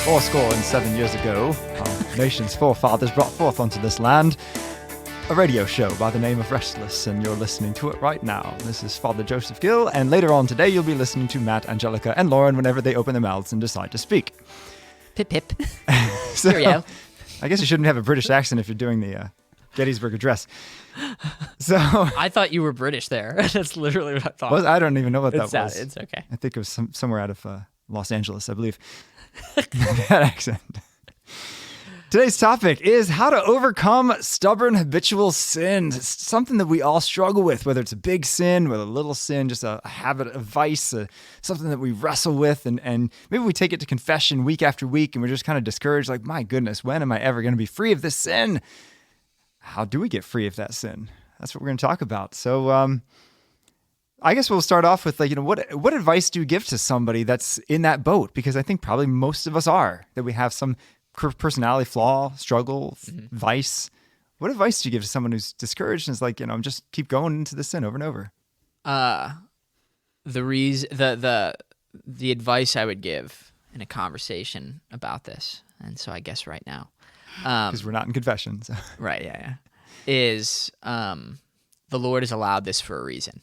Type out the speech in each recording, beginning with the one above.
407 years ago, our nation's forefathers brought forth onto this land a radio show by the name of Restless, and you're listening to it right now. This is Father Joseph Gill, and later on today you'll be listening to Matt, Angelica, and Lauren whenever they open their mouths and decide to speak. Pip, pip. So, Cheerio. I guess you shouldn't have a British accent if you're doing the Gettysburg Address. So I thought you were British there. That's literally what I thought. I don't even know what that was. It's okay. I think it was somewhere out of Los Angeles, I believe. That accent. Today's topic is how to overcome stubborn habitual sins. It's something that we all struggle with, whether it's a big sin, whether a little sin, just a habit, a vice, something that we wrestle with. And maybe we take it to confession week after week and we're just kind of discouraged, like, my goodness, when am I ever going to be free of this sin? How do we get free of that sin? That's what we're going to talk about. So I guess we'll start off with, what advice do you give to somebody that's in that boat? Because I think probably most of us are, that we have some personality flaw, struggle, vice. What advice do you give to someone who's discouraged and is like, just keep going into the sin over and over? The advice I would give in a conversation about this, and so I guess right now, because we're not in confession, so. Right? Yeah. Is the Lord has allowed this for a reason.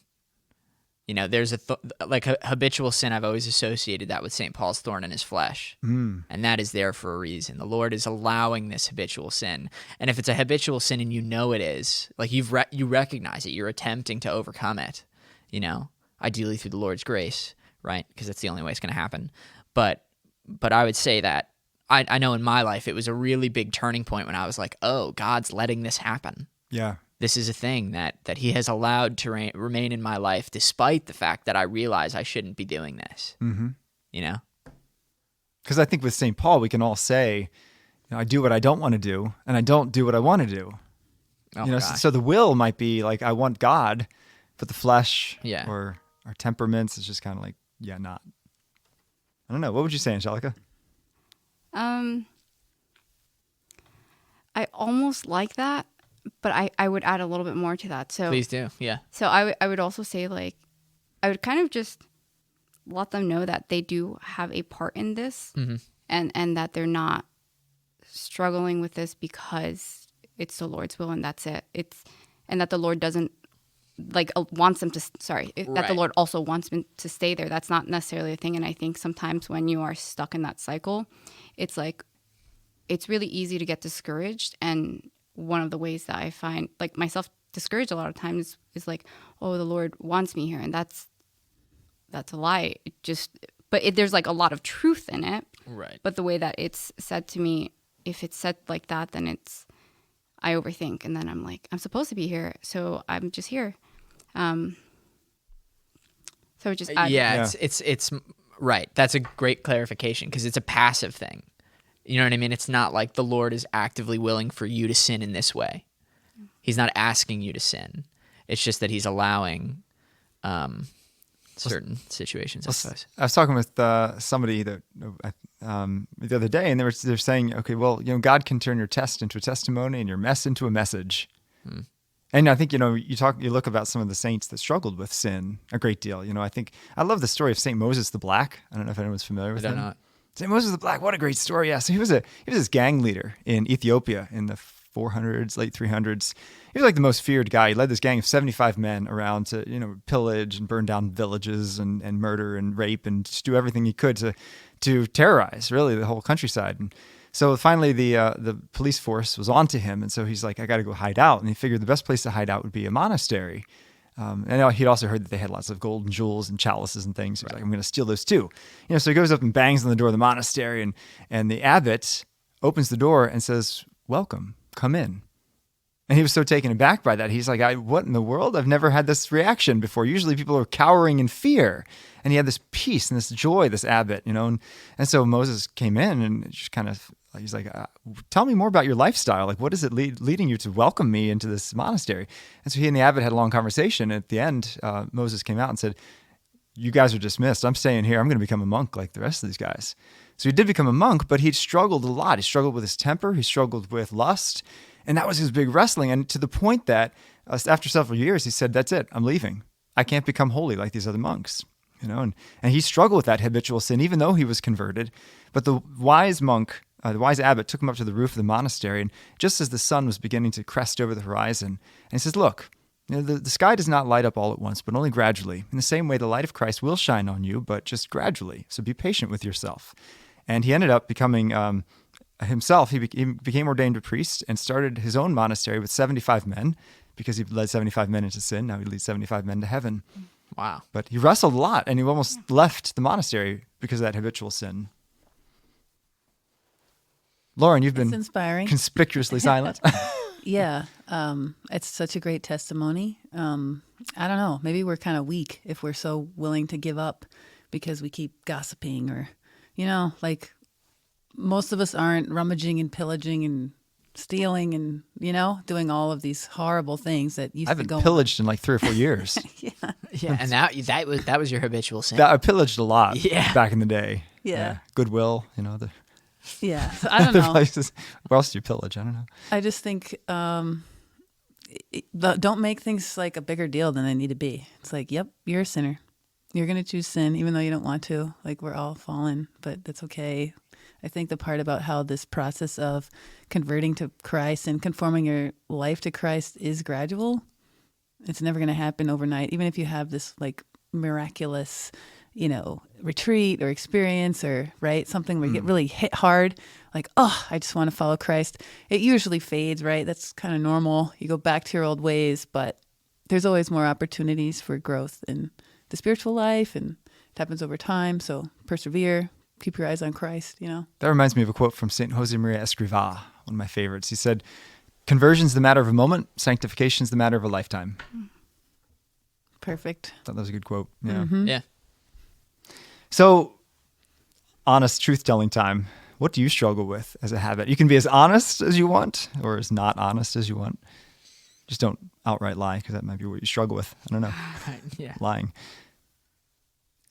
There's a habitual sin. I've always associated that with St. Paul's thorn in his flesh, and that is there for a reason. The Lord is allowing this habitual sin, and if it's a habitual sin and it is, like you recognize it, you're attempting to overcome it. Ideally through the Lord's grace, right? Because that's the only way it's going to happen. But I would say that I know in my life it was a really big turning point when I was like, oh, God's letting this happen. Yeah. This is a thing that he has allowed to remain in my life despite the fact that I realize I shouldn't be doing this. Mm-hmm. Because I think with St. Paul, we can all say, I do what I don't want to do, and I don't do what I want to do. So the will might be like, I want God, but the flesh or our temperaments is just kind of like, not. I don't know. What would you say, Angelica? I almost like that. But I would add a little bit more to that. So please do, yeah. So I would also say, I would kind of just let them know that they do have a part in this, and that they're not struggling with this because it's the Lord's will and that's it. And that the Lord doesn't wants them to. That the Lord also wants them to stay there. That's not necessarily a thing. And I think sometimes when you are stuck in that cycle, it's really easy to get discouraged. And one of the ways that I find myself discouraged a lot of times is like, oh, the Lord wants me here. And that's a lie. There's a lot of truth in it. Right. But the way that it's said to me, if it's said like that, then I overthink. And then I'm like, I'm supposed to be here. So I'm just here. So just add. Yeah. It's right. That's a great clarification because it's a passive thing. You know what I mean? It's not like the Lord is actively willing for you to sin in this way. He's not asking you to sin. It's just that he's allowing certain situations, I suppose. I was talking with somebody that the other day, and they're saying, okay, well, God can turn your test into a testimony and your mess into a message. And I think, you look about some of the saints that struggled with sin a great deal. I love the story of St. Moses the Black. I don't know if anyone's familiar with him. I don't know. St. Moses the Black, what a great story. Yeah, so he was this gang leader in Ethiopia in the 400s, late 300s. He was like the most feared guy. He led this gang of 75 men around to, pillage and burn down villages and murder and rape and just do everything he could to terrorize, really, the whole countryside. And so finally the police force was onto him, and so he's like, I got to go hide out. And he figured the best place to hide out would be a monastery. And he'd also heard that they had lots of gold and jewels and chalices and things. So he's like, I'm going to steal those too. So he goes up and bangs on the door of the monastery, and the abbot opens the door and says, welcome, come in. And he was so taken aback by that. He's like, what in the world? I've never had this reaction before. Usually people are cowering in fear. And he had this peace and this joy, this abbot, and so Moses came in and just kind of, he's like, tell me more about your lifestyle. Like, what is it leading you to welcome me into this monastery? And so he and the abbot had a long conversation. And at the end, Moses came out and said, you guys are dismissed. I'm staying here. I'm going to become a monk like the rest of these guys. So he did become a monk, but he'd struggled a lot. He struggled with his temper. He struggled with lust. And that was his big wrestling. And to the point that after several years, he said, that's it. I'm leaving. I can't become holy like these other monks. and he struggled with that habitual sin, even though he was converted. But the wise monk, the wise abbot, took him up to the roof of the monastery, and just as the sun was beginning to crest over the horizon, and he says, look, the sky does not light up all at once, but only gradually. In the same way, the light of Christ will shine on you, but just gradually. So be patient with yourself. And he ended up becoming himself. He became ordained a priest and started his own monastery with 75 men, because he led 75 men into sin. Now he leads 75 men to heaven. Wow. But he wrestled a lot, and he almost left the monastery because of that habitual sin. Lauren, you've been inspiring. Conspicuously silent. Yeah, it's such a great testimony. I don't know. Maybe we're kind of weak if we're so willing to give up because we keep gossiping, or, like most of us aren't rummaging and pillaging and stealing and, doing all of these horrible things that used I to go haven't pillaged in like 3 or 4 years. Yeah, and that was your habitual sin. I pillaged a lot Yeah. back in the day. Yeah. Goodwill, Yeah, so I don't other know. places. Where else do you pillage? I don't know. I just think don't make things like a bigger deal than they need to be. It's like, yep, you're a sinner. You're going to choose sin, even though you don't want to. Like, we're all fallen, but that's okay. I think the part about how this process of converting to Christ and conforming your life to Christ is gradual. It's never going to happen overnight, even if you have this like miraculous, retreat or experience, or something where you get really hit hard, like, oh, I just want to follow Christ. It usually fades, right? That's kind of normal. You go back to your old ways, but there's always more opportunities for growth in the spiritual life, and it happens over time. So persevere, keep your eyes on Christ, That reminds me of a quote from St. Josemaria Escrivá, one of my favorites. He said, "Conversion's the matter of a moment, sanctification's the matter of a lifetime." Perfect. I thought that was a good quote. Yeah. Mm-hmm. Yeah. So, honest truth-telling time. What do you struggle with as a habit? You can be as honest as you want, or as not honest as you want. Just don't outright lie, because that might be what you struggle with. I don't know. Yeah. Lying.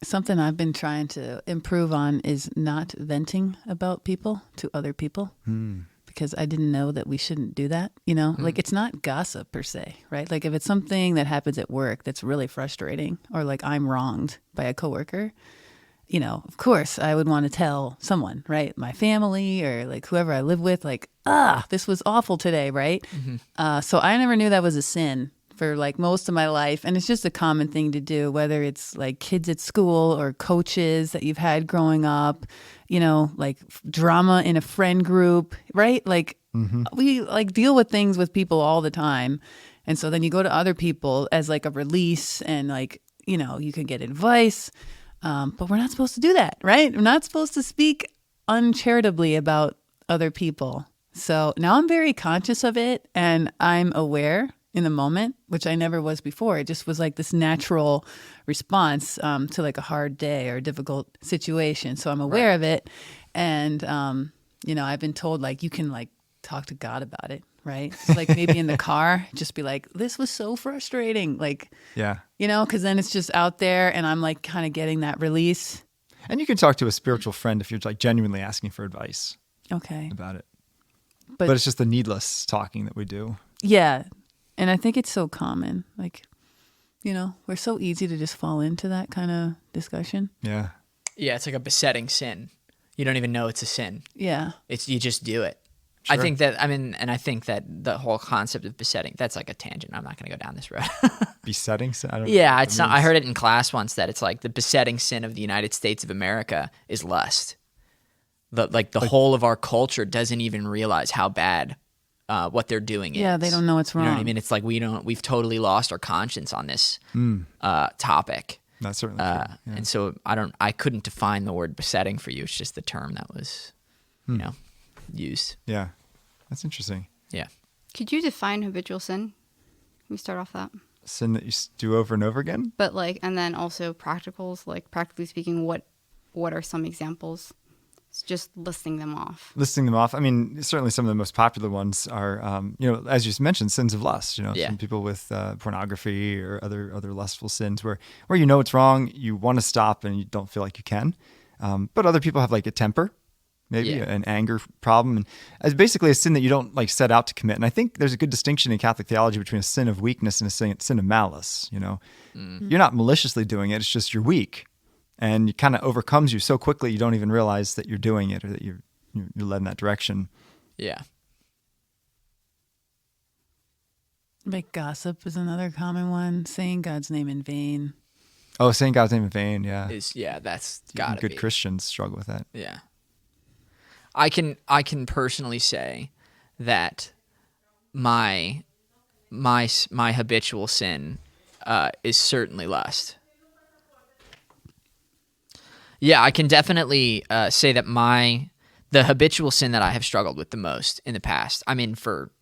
Something I've been trying to improve on is not venting about people to other people, because I didn't know that we shouldn't do that. Like, it's not gossip per se, right? Like, if it's something that happens at work that's really frustrating, or like I'm wronged by a coworker, of course I would want to tell someone, right? My family, or like whoever I live with, like, this was awful today, right? So I never knew that was a sin for like most of my life. And it's just a common thing to do, whether it's like kids at school or coaches that you've had growing up, like drama in a friend group, right? Like we like deal with things with people all the time. And so then you go to other people as like a release, and like, you can get advice. But we're not supposed to do that, right? We're not supposed to speak uncharitably about other people. So now I'm very conscious of it, and I'm aware in the moment, which I never was before. It just was like this natural response to like a hard day or a difficult situation. So I'm aware of it. And, I've been told like you can like talk to God about it, right? So like maybe in the car, just be like, this was so frustrating. Like, Yeah. because then it's just out there, and I'm like kind of getting that release. And you can talk to a spiritual friend if you're like genuinely asking for advice Okay. about it. But But it's just the needless talking that we do. yeah. And I think it's so common. Like, we're so easy to just fall into that kind of discussion. Yeah. Yeah, it's like a besetting sin. You don't even know it's a sin. Yeah. You just do it. Sure. I think that the whole concept of besetting, that's like a tangent. I'm not going to go down this road. Besetting? I don't Yeah, know it's not, I heard it in class once that it's like the besetting sin of the United States of America is lust. The whole of our culture doesn't even realize how bad what they're doing is. Yeah, they don't know it's wrong. You know what I mean? It's like we've totally lost our conscience on this topic. That's certainly true. Yeah. And so I couldn't define the word besetting for you. It's just the term that was, used. Yeah. That's interesting. Yeah. Could you define habitual sin? Can we start off that? Sin that you do over and over again? But like, and then also practicals, like practically speaking, what are some examples? It's just listing them off. Listing them off. I mean, certainly some of the most popular ones are, as you mentioned, sins of lust. Yeah. Some people with pornography or other lustful sins where it's wrong, you want to stop and you don't feel like you can. But other people have like a temper, maybe an anger problem, and it's basically a sin that you don't like set out to commit. And I think there's a good distinction in Catholic theology between a sin of weakness and a sin of malice. You're not maliciously doing it; it's just you're weak. and it kind of overcomes you so quickly you don't even realize that you're doing it or that you're led in that direction. Yeah. Like gossip is another common one. Saying God's name in vain. Oh, saying God's name in vain, yeah. That's Even gotta good be. Christians struggle with that. Yeah. I can personally say that my habitual sin is certainly lust. Yeah, I can definitely say that the habitual sin that I have struggled with the most in the past, I mean for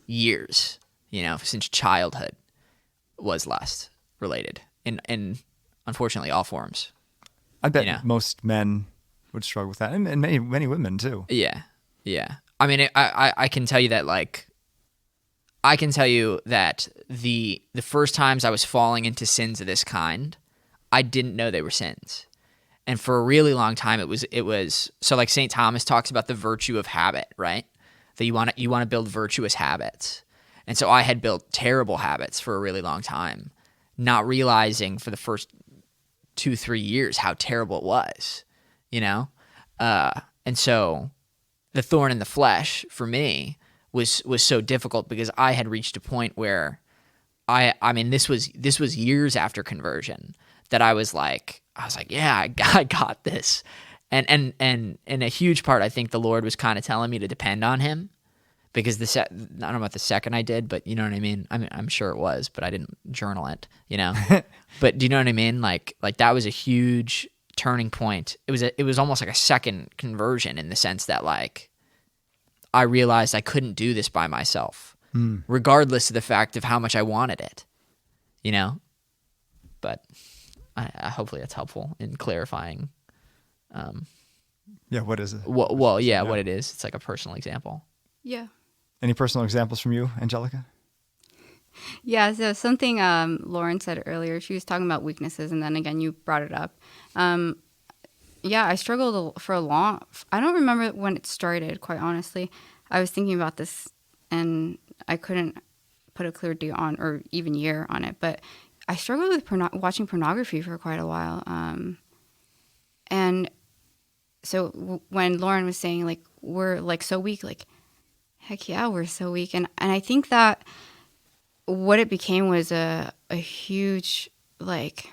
years, since childhood, was lust related in unfortunately all forms. I bet most men would struggle with that, and many women too. Yeah. I mean, I can tell you that, like, I can tell you that the first times I was falling into sins of this kind, I didn't know they were sins. And for a really long time, it was so, like, St. Thomas talks about the virtue of habit, right? That you want to build virtuous habits. And so I had built terrible habits for a really long time, not realizing for the first 2-3 years how terrible it was, and so the thorn in the flesh for me was so difficult because I had reached a point where I mean this was years after conversion that I was like, yeah, I got this. And a huge part, I think the Lord was kind of telling me to depend on him, because I don't know about the second I did, but you know what I mean? I'm sure it was, but I didn't journal it, But do you know what I mean? Like that was a huge turning point. It was almost like a second conversion, in the sense that, like, I realized I couldn't do this by myself, regardless of the fact of how much I wanted it, But I hopefully that's helpful in clarifying. Yeah, what is it? What it is. It's like a personal example. Yeah. Any personal examples from you, Angelica? Yeah, so something Lauren said earlier, she was talking about weaknesses, and then again you brought it up. Yeah, I struggled for a long, I don't remember when it started, quite honestly. I was thinking about this and I couldn't put a clear date on, or even year on it, but I struggled with watching pornography for quite a while. And so when Lauren was saying, like, we're like so weak, like, heck yeah, we're so weak. And I think that what it became was a huge, like,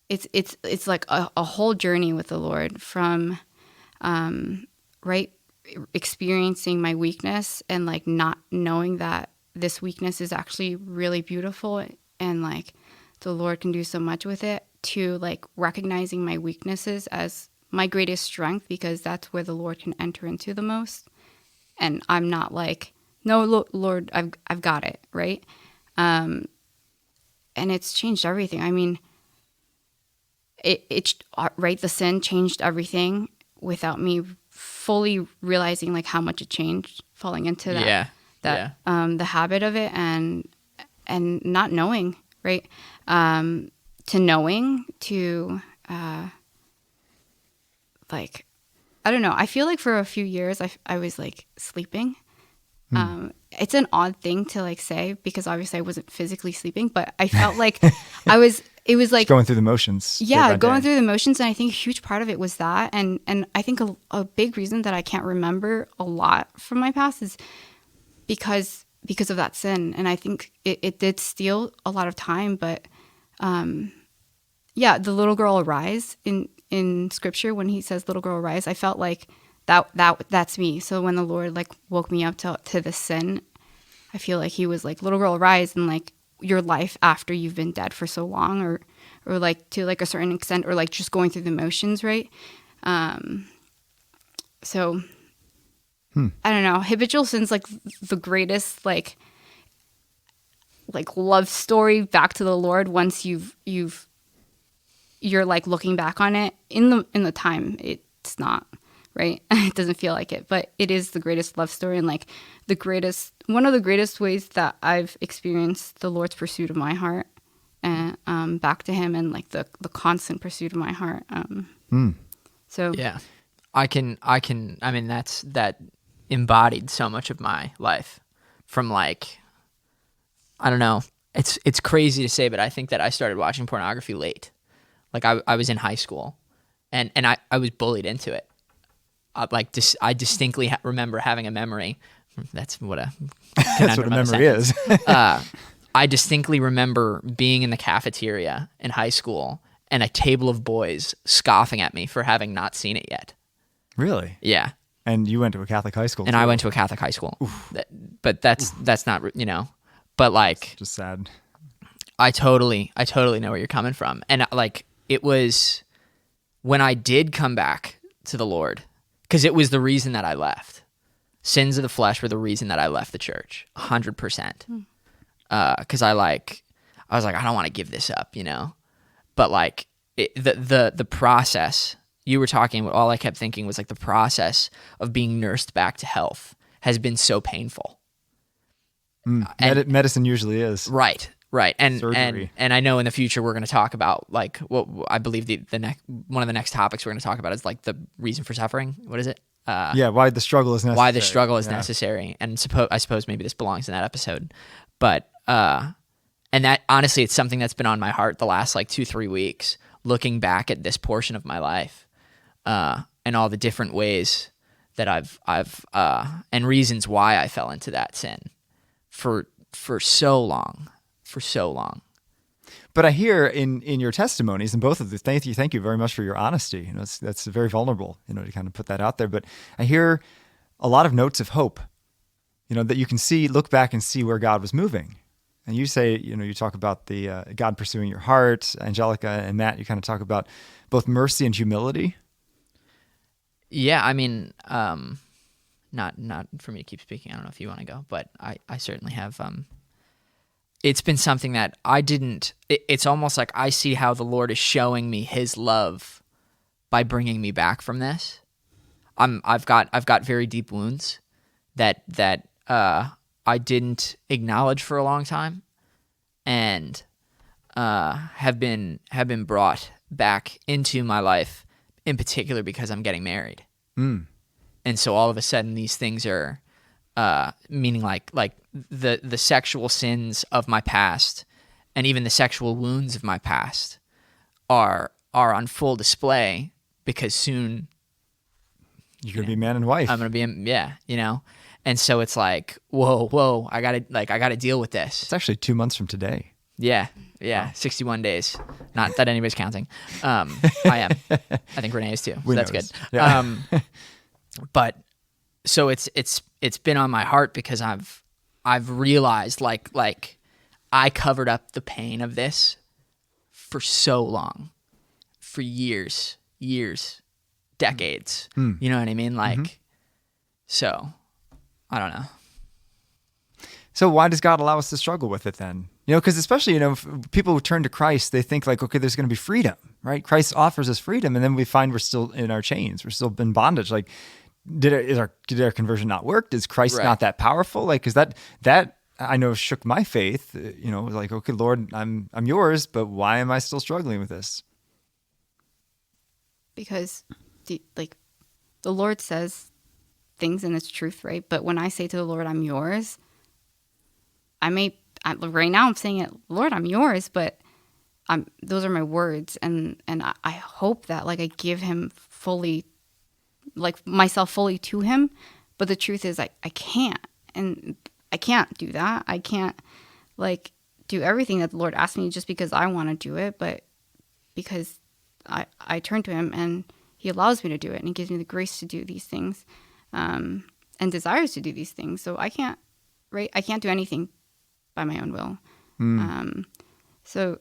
it's like a whole journey with the Lord, from right, experiencing my weakness and, like, not knowing that this weakness is actually really beautiful and, like, the Lord can do so much with it, to, like, recognizing my weaknesses as my greatest strength, because that's where the Lord can enter into the most. And I'm not like, no, Lord, I've got it, right? And it's changed everything. I mean, it right, the sin changed everything without me fully realizing, like, how much it changed, falling into that the habit of it, and not knowing, right? To knowing, to like, I don't know. I feel like for a few years I was, like, sleeping. It's an odd thing to, like, say, because obviously I wasn't physically sleeping, but I felt like it was like just going through the motions. Yeah, going through the motions. And I think a huge part of it was that. And I think a big reason that I can't remember a lot from my past is because of that sin. And I think it did steal a lot of time. But yeah, the little girl arise in scripture, when he says little girl arise, I felt like that's me. So when the Lord, like, woke me up to this sin, I feel like he was like, little girl arise, and, like, your life after you've been dead for so long, or like, to, like, a certain extent, or, like, just going through the motions, right? So I don't know. Habitual sin's, like, the greatest, like love story back to the Lord. Once you're like looking back on it, in the time, it's not, right? It doesn't feel like it, but it is the greatest love story, and, like, one of the greatest ways that I've experienced the Lord's pursuit of my heart, and back to him, and, like, the constant pursuit of my heart. So yeah, I mean, that embodied so much of my life, from, like, I don't know, it's crazy to say, but I think that I started watching pornography late. Like I was in high school, and I was bullied into it. I distinctly remember having a memory. That's what a That's what a memory is. I distinctly remember being in the cafeteria in high school and a table of boys scoffing at me for having not seen it yet. Really? Yeah. And you went to a Catholic high school, And too. I went to a Catholic high school. But that's not, but like, Just sad. I totally know where you're coming from. And like, it was when I did come back to the Lord, because it was the reason that I left. Sins of the flesh were the reason that I left the church, 100%. Because I was like, I don't want to give this up, But like the process you were talking about, all I kept thinking was like the process of being nursed back to health has been so painful. Medicine usually is. Right. And Surgery. and I know in the future we're going to talk about like what I believe the next one of the next topics we're going to talk about is like the reason for suffering. What is it? Why the struggle is necessary. Why the struggle is necessary. And I suppose maybe this belongs in that episode. But and that honestly, it's something that's been on my heart the last like 2-3 weeks, looking back at this portion of my life, and all the different ways that I've and reasons why I fell into that sin for so long. But I hear in your testimonies, and both of them, thank you very much for your honesty. That's very vulnerable, to kind of put that out there. But I hear a lot of notes of hope, that you can look back and see where God was moving. And you say, you talk about the God pursuing your heart. Angelica and Matt, you kind of talk about both mercy and humility. Yeah, I mean, not for me to keep speaking. I don't know if you want to go, but I certainly have. It's been something that I didn't. It's almost like I see how the Lord is showing me His love by bringing me back from this. I've got very deep wounds that I didn't acknowledge for a long time, and have been brought back into my life, in particular because I'm getting married. And so all of a sudden these things are meaning like the sexual sins of my past and even the sexual wounds of my past are on full display because soon you're going to be man and wife. I'm going to be, And so it's like, whoa, I got to deal with this. It's actually 2 months from today. Yeah. Wow. 61 days. Not that anybody's counting. I am. I think Renee is too. So that's good. Yeah. But so it's been on my heart because I've realized like I covered up the pain of this for so long, for years, decades. You know what I mean? Like, so I don't know. So why does God allow us to struggle with it then? Because especially, if people who turn to Christ, they think like, okay, there's going to be freedom, right? Christ offers us freedom. And then we find we're still in our chains. We're still in bondage. Like, did our conversion not work? Is Christ not that powerful? Like, is that I know shook my faith, it was like, okay, Lord, I'm yours, but why am I still struggling with this? Because the Lord says things and it's truth, right? But when I say to the Lord, I'm yours, right now I'm saying it, Lord, I'm yours, but those are my words. And I hope that like I give him fully, like myself fully to him. But the truth is I can't, and I can't do that. I can't like do everything that the Lord asked me just because I want to do it, but because I turn to him and he allows me to do it, and he gives me the grace to do these things, and desires to do these things. So I can't do anything by my own will. So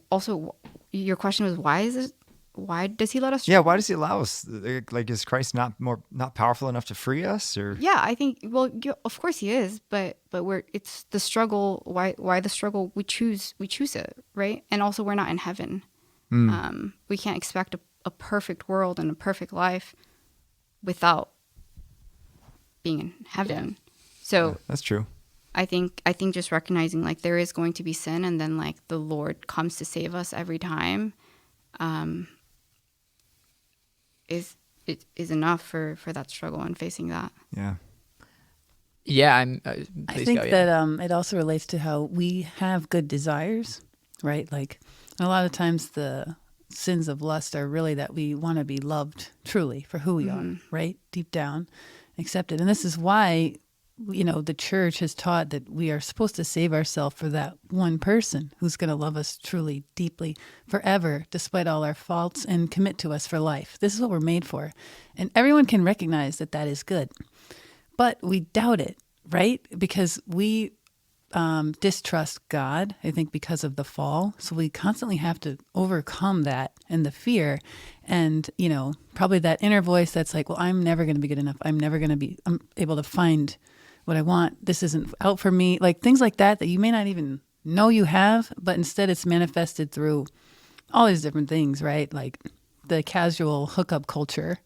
also your question was, why does he let us? Yeah. Why does he allow us? Like, is Christ not powerful enough to free us? Or Yeah, I think, of course he is, but it's the struggle. Why the struggle? We choose it, right? And also we're not in heaven. We can't expect a perfect world and a perfect life without being in heaven. So that's true. I think just recognizing like there is going to be sin, and then like the Lord comes to save us every time, is enough for that struggle and facing that. Yeah. Yeah, I please think go. that Yeah. it also relates to how we have good desires, right? Like a lot of times the sins of lust are really that we want to be loved truly for who we are, right? Deep down, accepted. And this is why, the church has taught that we are supposed to save ourselves for that one person who's going to love us truly, deeply, forever, despite all our faults, and commit to us for life. This is what we're made for. And everyone can recognize that that is good. But we doubt it, right? Because we distrust God, I think, because of the fall. So we constantly have to overcome that and the fear. And, probably that inner voice that's like, well, I'm never going to be good enough. I'm never going to be able to find what I want. This isn't out for me. Like things like that you may not even know you have, but instead it's manifested through all these different things, right? Like the casual hookup culture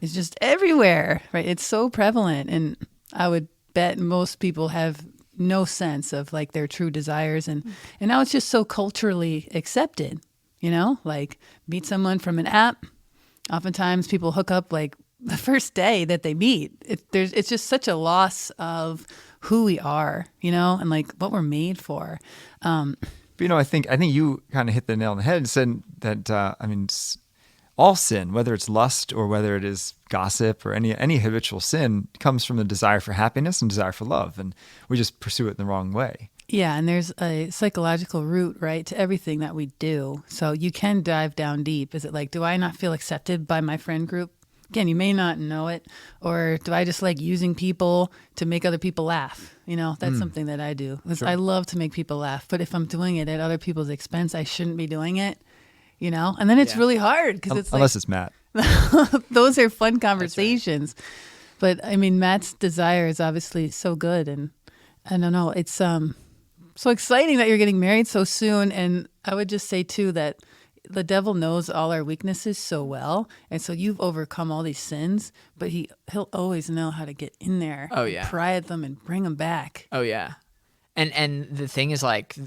is just everywhere, right? It's so prevalent. And I would bet most people have no sense of like their true desires. And now it's just so culturally accepted, like meet someone from an app. Oftentimes people hook up like the first day that they meet. It's just such a loss of who we are, and like what we're made for. But I think you kind of hit the nail on the head and said that all sin, whether it's lust or whether it is gossip or any habitual sin, comes from the desire for happiness and desire for love, and we just pursue it in the wrong way. Yeah, and there's a psychological root, right, to everything that we do. So you can dive down deep. Is it like, do I not feel accepted by my friend group? Again, you may not know it. Or do I just like using people to make other people laugh? That's something that I do. Because I love to make people laugh. But if I'm doing it at other people's expense, I shouldn't be doing it. And then it's really hard because it's unless it's Matt. Those are fun conversations. Right. But Matt's desire is obviously so good. And I don't know, it's so exciting that you're getting married so soon. And I would just say too that the devil knows all our weaknesses so well, and so you've overcome all these sins, but he'll always know how to get in there, pry at them, and bring them back. Oh yeah, and the thing is, like,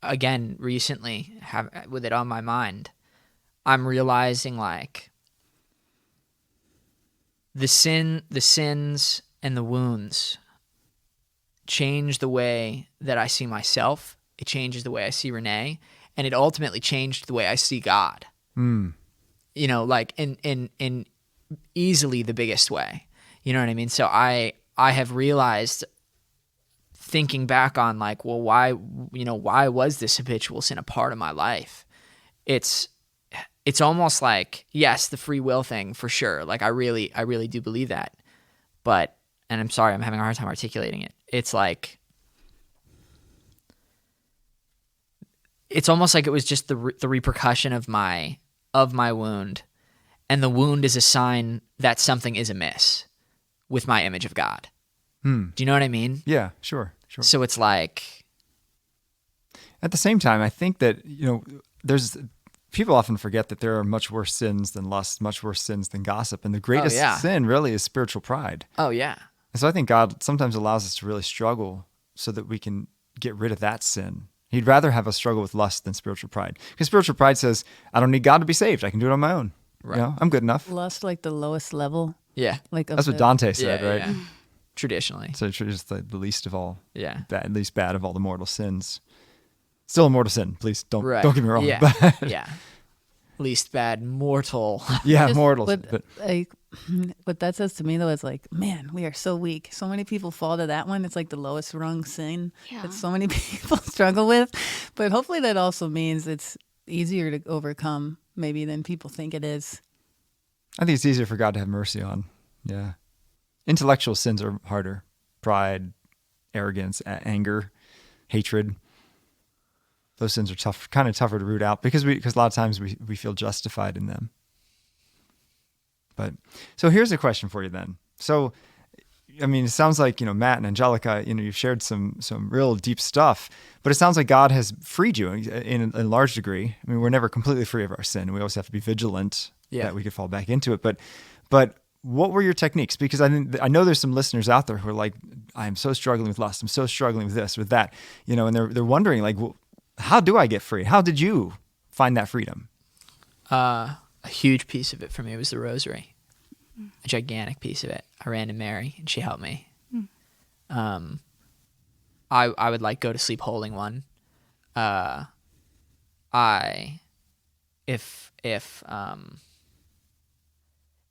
again, recently, with it on my mind, I'm realizing like the sins and the wounds change the way that I see myself. It changes the way I see Renee. And it ultimately changed the way I see God. Like in easily the biggest way. You know what I mean? So I have realized, thinking back on like, well, why was this habitual sin a part of my life? It's almost like, yes, the free will thing for sure. Like I really do believe that. But, and I'm sorry, I'm having a hard time articulating it. It's like, it's almost like it was just the repercussion of my wound, and the wound is a sign that something is amiss with my image of God. Do you know what I mean? Yeah, sure. So it's like, at the same time, I think that there's people often forget that there are much worse sins than lust, much worse sins than gossip, and the greatest sin really is spiritual pride. Oh yeah. And so I think God sometimes allows us to really struggle so that we can get rid of that sin. He'd rather have us struggle with lust than spiritual pride. Because spiritual pride says, I don't need God to be saved. I can do it on my own. Right. I'm good enough. Lust, like the lowest level. Yeah. Like that's what Dante said, right? Yeah. Traditionally. So it's just the least of all, least bad of all the mortal sins. Still a mortal sin. Please don't get me wrong. Yeah. Yeah. Least bad mortal. Yeah, mortal. What that says to me though is like, man, we are so weak. So many people fall to that one. It's like the lowest rung sin that so many people struggle with. But hopefully that also means it's easier to overcome maybe than people think it is. I think it's easier for God to have mercy on. Yeah. Intellectual sins are harder. Pride, arrogance, anger, hatred. Those sins are kind of tougher to root out because a lot of times we feel justified in them. But so here's a question for you then. So, it sounds like, Matt and Angelica, you've shared some real deep stuff, but it sounds like God has freed you in a large degree. We're never completely free of our sin. We always have to be vigilant that we could fall back into it. But what were your techniques? Because I know there's some listeners out there who are like, I'm so struggling with lust. I'm so struggling with this, with that, and they're wondering like, well, how do I get free? How did you find that freedom? A huge piece of it for me was the rosary. A gigantic piece of it. I ran to Mary and she helped me. I would like go to sleep holding one.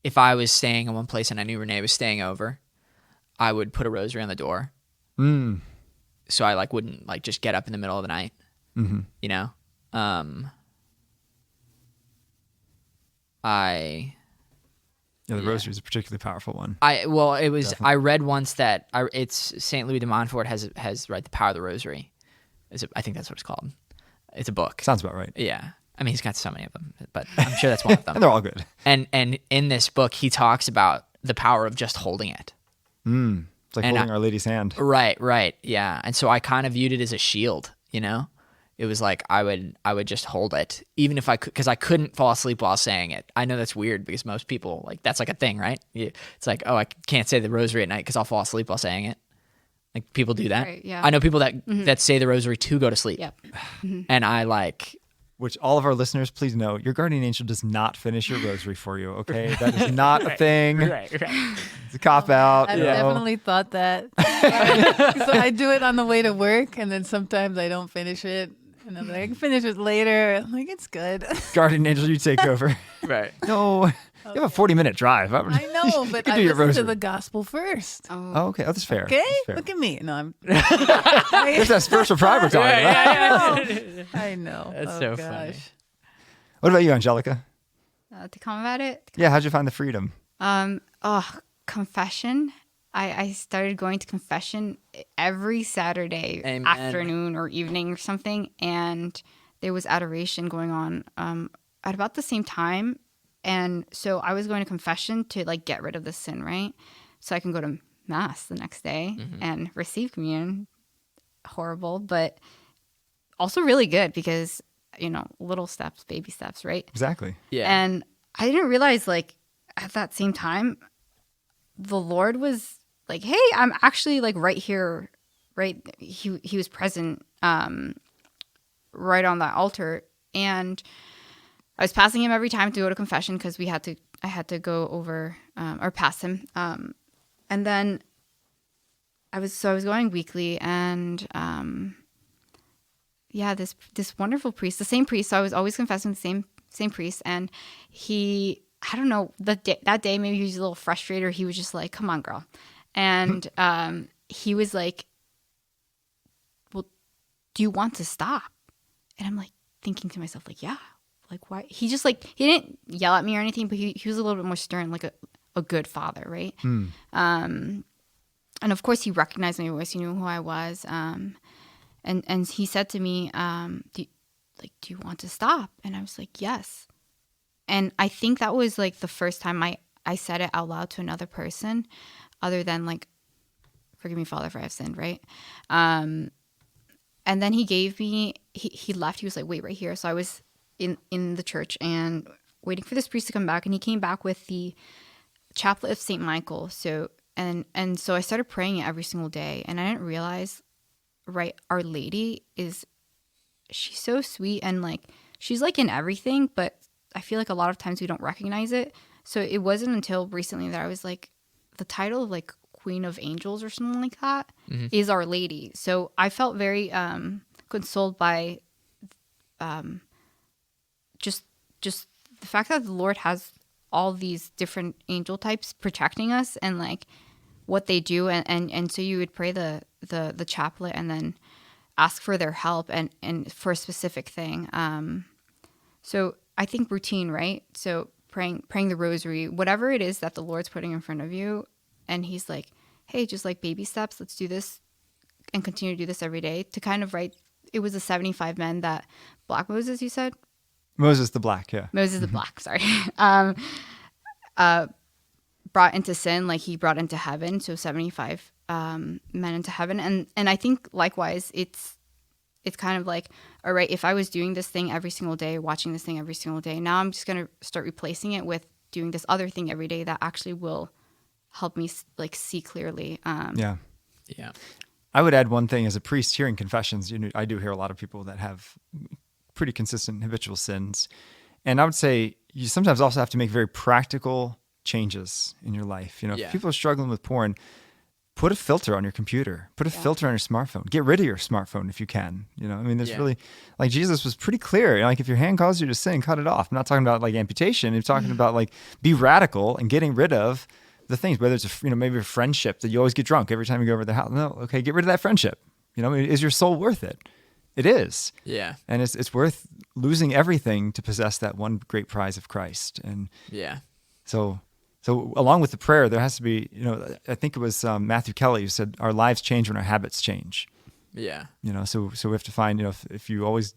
If I was staying in one place and I knew Renee was staying over, I would put a rosary on the door. So I like wouldn't like just get up in the middle of the night. You know? Yeah, the rosary is a particularly powerful one. I read once that it's Saint Louis de Montfort has right, the Power of the Rosary. I think that's what it's called. It's a book. Sounds about right. Yeah. I mean, he's got so many of them, but I'm sure that's one of them. And they're all good. And in this book, he talks about the power of just holding it. It's like holding Our Lady's hand. Right, yeah. And so I kind of viewed it as a shield, you know? It was like I would just hold it, even if I could, because I couldn't fall asleep while saying it. I know that's weird because most people, like, that's like a thing, right? It's like, oh, I can't say the rosary at night because I'll fall asleep while saying it. Like, people do that. Right, yeah. I know people that say the rosary to go to sleep. Yep. And I like... Which all of our listeners, please know, your guardian angel does not finish your rosary for you, okay? That is not a thing. Right. It's a cop-out. I've you know. definitely thought that. So I do it on the way to work, and then sometimes I don't finish it. And I'm like, I can finish it later. I'm like, it's good. Guardian angel, you take over. Right. No, you have a 40-minute drive. I know, but You I do your listen to rosary. the gospel first. Oh, okay. Oh, that's fair. Okay? That's fair. Look at me. No, I'm... There's that spiritual pride we're talking about. I know. That's Oh, so gosh. funny. What about you, Angelica? To combat it, Yeah, how'd you find the freedom? confession. I started going to confession every Saturday Amen. afternoon or evening or something, and there was adoration going on at about the same time. And so I was going to confession to like get rid of the sin, right? So I can go to mass the next day and receive communion. Horrible, but also really good because, you know, little steps, baby steps, right? Exactly. Yeah. And I didn't realize, like, at that same time, the Lord was like, hey, I'm actually like right here, right? He was present right on that altar. And I was passing him every time to go to confession because I had to go over or pass him. And then I was going weekly, and this wonderful priest, the same priest. So I was always confessing the same priest, and he, I don't know, that day maybe he was a little frustrated. Or he was just like, "Come on, girl," and he was like, "Well, do you want to stop?" And I'm like thinking to myself, like, "Yeah." Like, why? He just like, he didn't yell at me or anything, but he was a little bit more stern, like a good father, right? And of course, he recognized my voice. He knew who I was. And he said to me, do you want to stop? And I was like, yes. And I think that was like the first time I said it out loud to another person, other than like, forgive me, Father, for I have sinned, right? And then he gave me, he left. He was like, wait right here. So I was in the church and waiting for this priest to come back, and he came back with the chaplet of St. Michael. So and so I started praying it every single day, and I didn't realize, right, Our Lady she's so sweet, and like she's like in everything, but I feel like a lot of times we don't recognize it. So it wasn't until recently that I was like, the title of like Queen of Angels or something like that is Our Lady. So I felt very consoled by just the fact that the Lord has all these different angel types protecting us, and like what they do, and so you would pray the chaplet and then ask for their help and for a specific thing. So I think routine, right? So praying the rosary, whatever it is that the Lord's putting in front of you, and he's like, hey, just like baby steps, let's do this and continue to do this every day, to kind of write. It was the 75 men that Black Moses, you said? Moses the Black, yeah. Moses the Black, sorry. Brought into sin, like he brought into heaven. So 75 men into heaven. And I think likewise, it's kind of like, all right, if I was doing this thing every single day, watching this thing every single day, now I'm just going to start replacing it with doing this other thing every day that actually will help me like see clearly. Yeah. I would add one thing as a priest hearing confessions. You know, I do hear a lot of people that have pretty consistent habitual sins. And I would say you sometimes also have to make very practical changes in your life. You know, if people are struggling with porn, put a filter on your computer. Put a filter on your smartphone. Get rid of your smartphone if you can. You know, I mean, there's really, like, Jesus was pretty clear. You know, like, if your hand causes you to sin, cut it off. I'm not talking about like amputation. I'm talking about like be radical and getting rid of the things. Whether it's maybe a friendship that you always get drunk every time you go over to the house. No, okay, get rid of that friendship. You know, I mean, is your soul worth it? It is. Yeah. And it's worth losing everything to possess that one great prize of Christ. And so along with the prayer, there has to be, you know, I think it was Matthew Kelly who said, our lives change when our habits change. Yeah. You know, so we have to find, you know, if you always,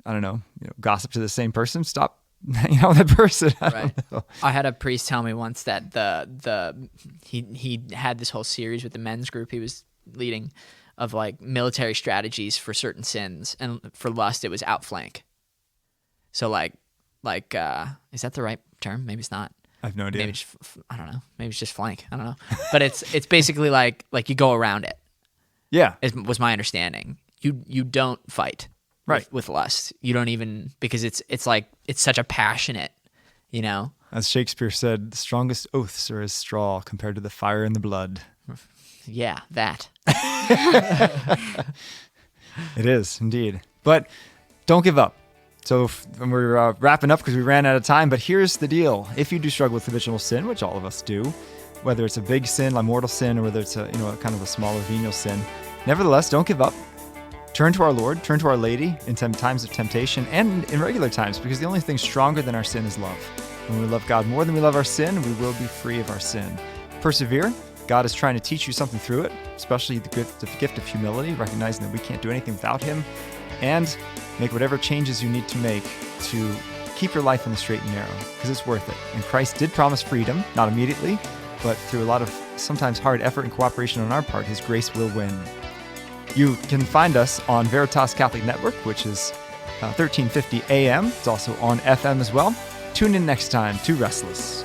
I don't know, gossip to the same person, stop hanging out with that person. I had a priest tell me once that he had this whole series with the men's group he was leading of like military strategies for certain sins, and for lust it was outflank. So like is that the right term? Maybe it's not. I have no idea. Maybe I don't know. Maybe it's just flank. I don't know. But it's basically like you go around it. Yeah, was my understanding. You don't fight with lust. You don't even, because it's like it's such a passionate, you know. As Shakespeare said, the strongest oaths are as straw compared to the fire in the blood. Yeah, that. It is indeed. But don't give up. So we're wrapping up because we ran out of time, but here's the deal. If you do struggle with habitual sin, which all of us do, whether it's a big sin, a mortal sin, or whether it's a kind of a smaller venial sin, nevertheless, don't give up. Turn to our Lord, turn to Our Lady in times of temptation and in regular times, because the only thing stronger than our sin is love. When we love God more than we love our sin, we will be free of our sin. Persevere. God is trying to teach you something through it, especially the gift of humility, recognizing that we can't do anything without Him, and make whatever changes you need to make to keep your life on the straight and narrow, because it's worth it. And Christ did promise freedom, not immediately, but through a lot of sometimes hard effort and cooperation on our part, His grace will win. You can find us on Veritas Catholic Network, which is 1350 AM. It's also on FM as well. Tune in next time to Restless.